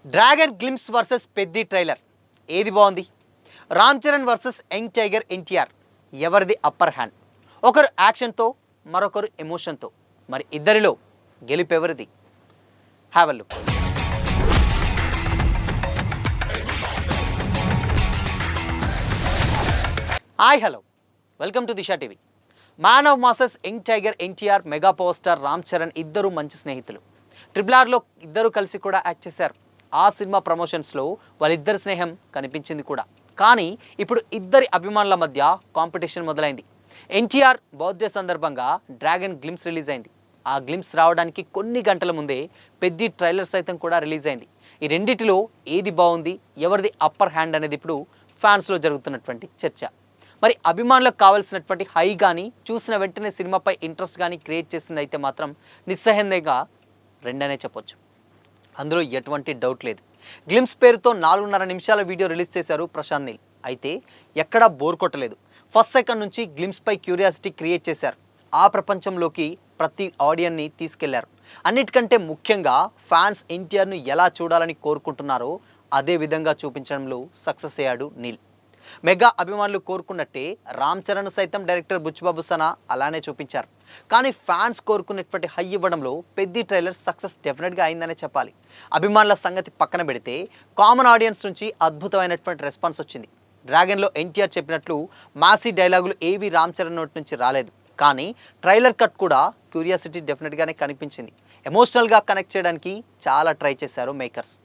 Dragon glimpse versus Peddi trailer ఏది బాగుంది? Ram Charan versus young tiger NTR ఎవరిది అప్పర్ హ్యాండ్? ఒకరు యాక్షన్తో, మరొకరు ఎమోషన్తో. మరి ఇద్దరిలో గెలుపు ఎవరిది? Have a look. Hi hello, welcome to Disha TV. Man of masses young tiger NTR, mega power star Ram Charan ఇద్దరు మంచి స్నేహితులు. RRRలో ఇద్దరు కలిసి కూడా యాక్ట్ చేశారు. ఆ సినిమా ప్రమోషన్స్లో వాళ్ళిద్దరి స్నేహం కనిపించింది కూడా. కానీ ఇప్పుడు ఇద్దరి అభిమానుల మధ్య కాంపిటీషన్ మొదలైంది. ఎన్టీఆర్ బర్త్డే సందర్భంగా డ్రాగన్ గ్లిమ్స్ రిలీజ్ అయింది. ఆ గ్లిమ్స్ రావడానికి కొన్ని గంటల ముందే పెద్ద ట్రైలర్ సైతం కూడా రిలీజ్ అయింది. ఈ రెండిటిలో ఏది బాగుంది, ఎవరిది అప్పర్ హ్యాండ్ అనేది ఇప్పుడు ఫ్యాన్స్లో జరుగుతున్నటువంటి చర్చ. మరి అభిమానులకు కావాల్సినటువంటి హై కానీ, చూసిన వెంటనే సినిమాపై ఇంట్రెస్ట్ కానీ క్రియేట్ చేసింది అయితే మాత్రం నిస్సందేహంగా రెండనే చెప్పొచ్చు. అందులో ఎటువంటి డౌట్ లేదు. గ్లిమ్స్ పేరుతో 4.5 నిమిషాల వీడియో రిలీజ్ చేశారు ప్రశాంత్ నీల్. అయితే ఎక్కడా బోర్ కొట్టలేదు. ఫస్ట్ సెకండ్ నుంచి గ్లిమ్స్పై క్యూరియాసిటీ క్రియేట్ చేశారు. ఆ ప్రపంచంలోకి ప్రతి ఆడియన్ని తీసుకెళ్లారు. అన్నిటికంటే ముఖ్యంగా ఫ్యాన్స్ ఎన్టీఆర్ను ఎలా చూడాలని కోరుకుంటున్నారో అదే విధంగా చూపించడంలో సక్సెస్ అయ్యాడు నీల్. మెగా అభిమానులు కోరుకున్నట్టే రామ్ చరణ్ సైతం డైరెక్టర్ బుచ్చిబాబు సనా అలానే చూపించారు. కానీ ఫ్యాన్స్ కోరుకున్నటువంటి హై ఇవ్వడంలో పెద్ద ట్రైలర్ సక్సెస్ డెఫినెట్గా అయిందనే చెప్పాలి. అభిమానుల సంగతి పక్కన పెడితే కామన్ ఆడియన్స్ నుంచి అద్భుతమైనటువంటి రెస్పాన్స్ వచ్చింది. డ్రాగన్లో ఎన్టీఆర్ చెప్పినట్లు మాసీ డైలాగులు ఏవి రామ్ చరణ్ నోటి నుంచి రాలేదు. కానీ ట్రైలర్ కట్ కూడా క్యూరియాసిటీ డెఫినెట్గానే కనిపించింది. ఎమోషనల్గా కనెక్ట్ చేయడానికి చాలా ట్రై చేశారు మేకర్స్.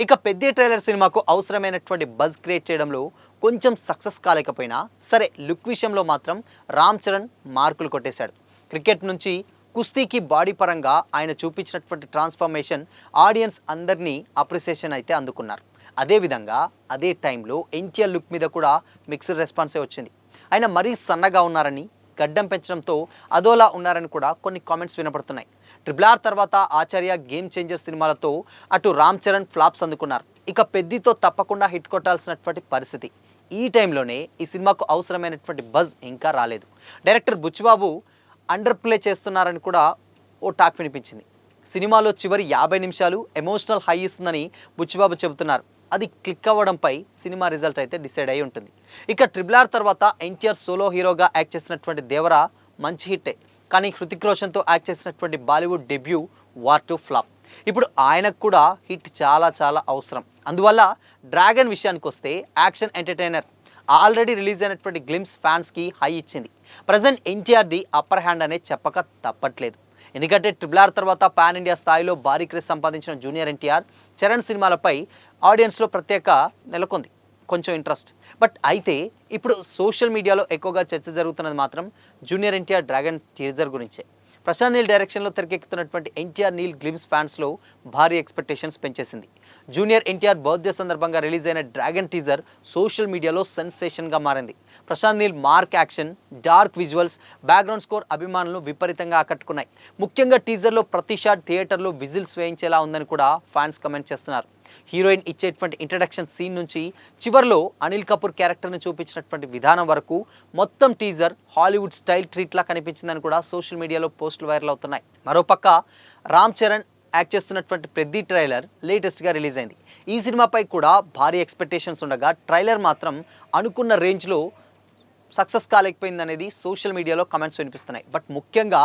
ఇక పెద్ద ట్రైలర్ సినిమాకు అవసరమైనటువంటి బజ్ క్రియేట్ చేయడంలో కొంచెం సక్సెస్ కాలేకపోయినా సరే, లుక్ విషయంలో మాత్రం రామ్ చరణ్ మార్కులు కొట్టేశాడు. క్రికెట్ నుంచి కుస్తీకి బాడీ పరంగా ఆయన చూపించినటువంటి ట్రాన్స్ఫర్మేషన్ ఆడియన్స్ అందరినీ అప్రిసియేషన్ అయితే అందుకున్నారు. అదేవిధంగా అదే టైంలో ఎన్టీఆర్ లుక్ మీద కూడా మిక్స్డ్ రెస్పాన్సే వచ్చింది. ఆయన మరీ సన్నగా ఉన్నారని, గడ్డం పెంచడంతో అదోలా ఉన్నారని కూడా కొన్ని కామెంట్స్ వినపడుతున్నాయి. RRR తర్వాత ఆచార్య, గేమ్ చేంజర్ సినిమాలతో అటు రామ్ చరణ్ ఫ్లాప్స్ అందుకున్నారు. ఇక పెద్దితో తప్పకుండా హిట్ కొట్టాల్సినటువంటి పరిస్థితి. ఈ టైంలోనే ఈ సినిమాకు అవసరమైనటువంటి బజ్ ఇంకా రాలేదు. డైరెక్టర్ బుచ్చిబాబు అండర్ ప్లే చేస్తున్నారని కూడా ఓ టాక్ వినిపించింది. సినిమాలో చివరి 50 నిమిషాలు ఎమోషనల్ హై ఇస్తుందని బుచ్చిబాబు చెబుతున్నారు. అది క్లిక్ అవ్వడంపై సినిమా రిజల్ట్ అయితే డిసైడ్ అయి ఉంటుంది. ఇక RRR తర్వాత ఎన్టీఆర్ సోలో హీరోగా యాక్ట్ చేసినటువంటి దేవరా మంచి హిట్టే. కానీ హృతిక్ రోషన్తో యాక్ట్ చేసినటువంటి బాలీవుడ్ డెబ్యూ వార్ 2 ఫ్లాప్. ఇప్పుడు ఆయనకు కూడా హిట్ చాలా చాలా అవసరం. అందువల్ల డ్రాగన్ విషయానికి వస్తే యాక్షన్ ఎంటర్టైనర్. ఆల్రెడీ రిలీజ్ అయినటువంటి గ్లిమ్స్ ఫ్యాన్స్కి హై ఇచ్చింది. ప్రజెంట్ ఎన్టీఆర్ది అప్పర్ హ్యాండ్ అనే చెప్పక తప్పట్లేదు. ఎందుకంటే RRR తర్వాత పాన్ ఇండియా స్థాయిలో భారీ క్రేజ్ సంపాదించిన జూనియర్ ఎన్టీఆర్, చరణ్ సినిమాలపై ఆడియన్స్లో ప్రత్యేక నెలకొంది కొంచెం ఇంట్రెస్ట్. బట్ అయితే ఇప్పుడు సోషల్ మీడియాలో ఎక్కువగా చర్చ జరుగుతున్నది మాత్రం జూనియర్ ఎన్టీఆర్ డ్రాగన్ టీజర్ గురించే. ప్రశాంత్ నీల్ డైరెక్షన్లో తెరకెక్కుతున్నటువంటి ఎన్టీఆర్ నీల్ గ్లిమ్స్ ఫ్యాన్స్లో భారీ ఎక్స్పెక్టేషన్స్ పెంచేసింది. జూనియర్ ఎన్టీఆర్ బర్త్డే సందర్భంగా రిలీజ్ అయిన డ్రాగన్ టీజర్ సోషల్ మీడియాలో సెన్సేషన్గా మారింది. Prashanth Neel mark action, dark visuals, background score అభిమానులను విపరీతంగా ఆకట్టుకున్నాయి. ముఖ్యంగా టీజర్లో ప్రతి షాట్ థియేటర్లో విజిల్స్ వేయించేలా ఉందని కూడా ఫ్యాన్స్ కమెంట్ చేస్తున్నారు. హీరోయిన్ ఇచ్చేటువంటి ఇంట్రడక్షన్ సీన్ నుంచి చివర్లో అనిల్ కపూర్ క్యారెక్టర్ని చూపించినటువంటి విధానం వరకు మొత్తం టీజర్ హాలీవుడ్ స్టైల్ ట్రీట్లా కనిపించిందని కూడా సోషల్ మీడియాలో పోస్టులు వైరల్ అవుతున్నాయి. మరోపక్క రామ్ చరణ్ యాక్ట్ చేస్తున్నటువంటి పెద్ద ట్రైలర్ లేటెస్ట్గా రిలీజ్ అయింది. ఈ సినిమాపై కూడా భారీ ఎక్స్పెక్టేషన్స్ ఉండగా ట్రైలర్ మాత్రం అనుకున్న రేంజ్లో సక్సెస్ కాలేకపోయింది అనేది సోషల్ మీడియాలో కమెంట్స్ వినిపిస్తున్నాయి. బట్ ముఖ్యంగా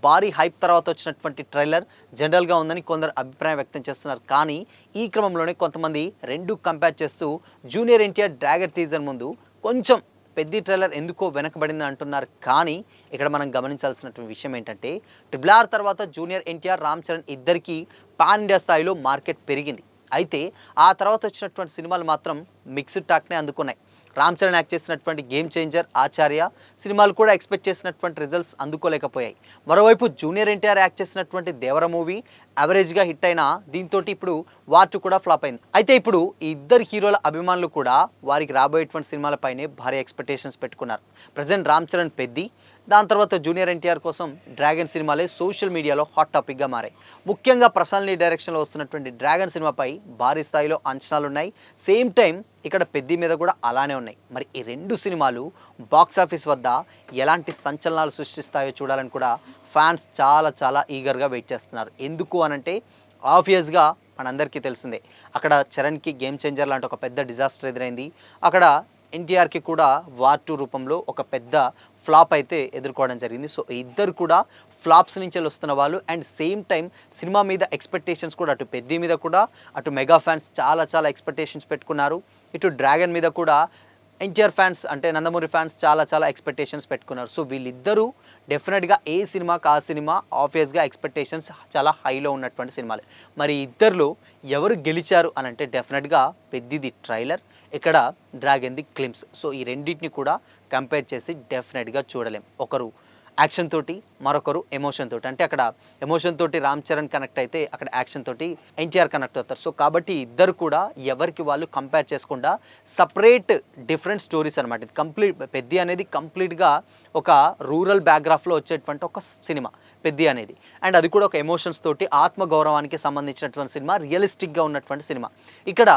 భారీ హైప్ తర్వాత వచ్చినటువంటి ట్రైలర్ జనరల్గా ఉందని కొందరు అభిప్రాయం వ్యక్తం చేస్తున్నారు. కానీ ఈ క్రమంలోనే కొంతమంది రెండు కంపేర్ చేస్తూ జూనియర్ ఎన్టీఆర్ డ్రాగన్ టీజర్ ముందు కొంచెం పెద్ద ట్రైలర్ ఎందుకో వెనకబడింది అంటున్నారు. కానీ ఇక్కడ మనం గమనించాల్సినటువంటి విషయం ఏంటంటే RRR తర్వాత జూనియర్ ఎన్టీఆర్, రామ్ చరణ్ ఇద్దరికీ పాన్ ఇండియా స్థాయిలో మార్కెట్ పెరిగింది. అయితే ఆ తర్వాత వచ్చినటువంటి సినిమాలు మాత్రం మిక్స్డ్ టాక్నే అందుకున్నాయి. రామ్ చరణ్ యాక్ట్ చేసినటువంటి గేమ్ చేంజర్, ఆచార్య సినిమాలు కూడా ఎక్స్పెక్ట్ చేసినటువంటి రిజల్ట్స్ అందుకోలేకపోయాయి. మరోవైపు జూనియర్ ఎన్టీఆర్ యాక్ట్ చేసినటువంటి దేవర మూవీ యావరేజ్గా హిట్ అయినా దీంతో ఇప్పుడు వార్ 2 కూడా ఫ్లాప్ అయింది. అయితే ఇప్పుడు ఈ ఇద్దరు హీరోల అభిమానులు కూడా వారికి రాబోయేటువంటి సినిమాలపైనే భారీ ఎక్స్పెక్టేషన్స్ పెట్టుకున్నారు. ప్రజెంట్ రామ్ చరణ్ పెద్ది, దాని తర్వాత జూనియర్ ఎన్టీఆర్ కోసం డ్రాగన్ సినిమాలే సోషల్ మీడియాలో హాట్ టాపిక్గా మారాయి. ముఖ్యంగా ప్రశాంత్ నీల్ డైరెక్షన్లో వస్తున్నటువంటి డ్రాగన్ సినిమాపై భారీ స్థాయిలో అంచనాలు ఉన్నాయి. సేమ్ టైం ఇక్కడ పెద్ది మీద కూడా అలానే ఉన్నాయి. మరి ఈ రెండు సినిమాలు బాక్సాఫీస్ వద్ద ఎలాంటి సంచలనాలు సృష్టిస్తాయో చూడాలని కూడా ఫ్యాన్స్ చాలా చాలా ఈగర్గా వెయిట్ చేస్తున్నారు. ఎందుకు అనంటే ఆబ్వియస్గా మనందరికీ తెలిసిందే. అక్కడ చరణ్కి గేమ్ చేంజర్ లాంటి ఒక పెద్ద డిజాస్టర్ ఎదురైంది. అక్కడ ఎన్టీఆర్కి కూడా వార్ 2 రూపంలో ఒక పెద్ద ఫ్లాప్ అయితే ఎదుర్కోవడం జరిగింది. సో ఇద్దరు కూడా ఫ్లాప్స్ నుంచి వస్తున్న వాళ్ళు అండ్ సేమ్ టైం సినిమా మీద ఎక్స్పెక్టేషన్స్ కూడా అటు పెద్ది మీద కూడా అటు మెగా ఫ్యాన్స్ చాలా ఎక్స్పెక్టేషన్స్ పెట్టుకున్నారు. ఇటు డ్రాగన్ మీద కూడా ఎన్టీఆర్ ఫ్యాన్స్ అంటే నందమూరి ఫ్యాన్స్ చాలా ఎక్స్పెక్టేషన్స్ పెట్టుకున్నారు. సో వీళ్ళిద్దరూ డెఫినెట్గా ఏ సినిమాకి ఆ సినిమా ఆబ్వియస్గా ఎక్స్పెక్టేషన్స్ చాలా హైలో ఉన్నటువంటి సినిమాలు. మరి ఇద్దరిలో ఎవరు గెలిచారు అని అంటే డెఫినెట్గా పెద్దిది ట్రైలర్, ఇక్కడ డ్రాగన్ది క్లిమ్స్. సో ఈ రెండింటిని కూడా కంపేర్ చేసి డెఫినెట్గా చూడలేం. ఒకరు యాక్షన్ తోటి, మరొకరు ఎమోషన్ తోటి. అంటే అక్కడ ఎమోషన్ తోటి రామ్ చరణ్ కనెక్ట్ అయితే అక్కడ యాక్షన్ తోటి ఎన్టీఆర్ కనెక్ట్ అవుతారు. సో కాబట్టి ఇద్దరు కూడా ఎవరికి వాళ్ళు కంపేర్ చేసుకుండా సపరేట్ డిఫరెంట్ స్టోరీస్ అనమాట. ఇది కంప్లీట్ పెద్ది అనేది కంప్లీట్గా ఒక రూరల్ బ్యాక్గ్రాఫ్లో వచ్చేటువంటి ఒక సినిమా పెద్ది అనేది. అండ్ అది కూడా ఒక ఎమోషన్స్ తోటి ఆత్మగౌరవానికి సంబంధించినటువంటి సినిమా, రియలిస్టిక్గా ఉన్నటువంటి సినిమా. ఇక్కడ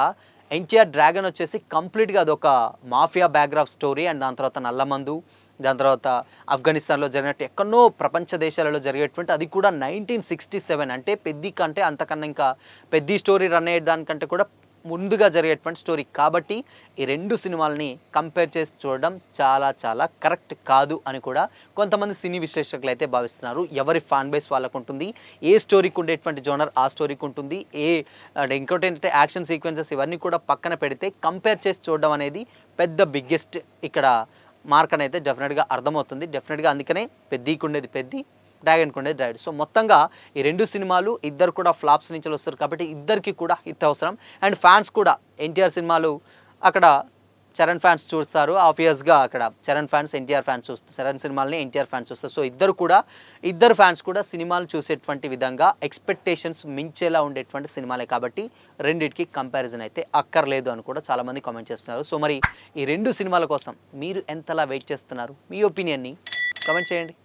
ఎన్టీఆర్ డ్రాగన్ వచ్చేసి కంప్లీట్గా అదొక మాఫియా బ్యాక్గ్రాఫ్ స్టోరీ అండ్ దాని తర్వాత నల్లమందు, దాని తర్వాత ఆఫ్ఘనిస్తాన్లో జరిగినట్టు ఎక్కడో ప్రపంచ దేశాలలో జరిగేటువంటి అది కూడా 1967 అంటే పెద్ది కంటే అంతకన్నా ఇంకా పెద్ది స్టోరీ రన్ అయ్యే దానికంటే కూడా ముందుగా జరిగేటువంటి స్టోరీ. కాబట్టి ఈ రెండు సినిమాలని కంపేర్ చేసి చూడడం చాలా కరెక్ట్ కాదు అని కూడా కొంతమంది సినీ విశ్లేషకులు అయితే భావిస్తున్నారు. ఎవరి ఫ్యాన్ బేస్ వాళ్ళకు ఉంటుంది, ఏ స్టోరీకి ఉండేటువంటి జోనర్ ఆ స్టోరీకి ఉంటుంది, ఇంకోటి ఏంటంటే యాక్షన్ సీక్వెన్సెస్ ఇవన్నీ కూడా పక్కన పెడితే కంపేర్ చేసి చూడడం అనేది పెద్ద బిగ్గెస్ట్ ఇక్కడ మార్క్ అనేది డెఫినెట్గా అర్థమవుతుంది. డెఫినెట్గా అందుకనే పెద్దికి ఉండేది పెద్ది, డ్రాగన్కి ఉండేది డ్రాగన్. సో మొత్తంగా ఈ రెండు సినిమాలు ఇద్దరు కూడా ఫ్లాప్స్ నుంచి వస్తారు కాబట్టి ఇద్దరికి కూడా హిట్ అవసరం. అండ్ ఫ్యాన్స్ కూడా ఎన్టీఆర్ సినిమాలు అక్కడ చరణ్ ఫ్యాన్స్ చూస్తారు, ఆబ్వియస్గా అక్కడ చరణ్ ఫ్యాన్స్ ఎన్టీఆర్ ఫ్యాన్స్ చూస్తారు, చరణ్ సినిమాలని ఎన్టీఆర్ ఫ్యాన్స్ చూస్తారు. సో ఇద్దరు ఫ్యాన్స్ కూడా సినిమాలు చూసేటువంటి విధంగా ఎక్స్పెక్టేషన్స్ మించేలా ఉండేటువంటి సినిమాలే కాబట్టి రెండింటికి కంపారిజన్ అయితే అక్కర్లేదు అని కూడా చాలామంది కామెంట్ చేస్తున్నారు. సో మరి ఈ రెండు సినిమాల కోసం మీరు ఎంతలా వెయిట్ చేస్తున్నారు? మీ ఒపీనియన్ని కామెంట్ చేయండి.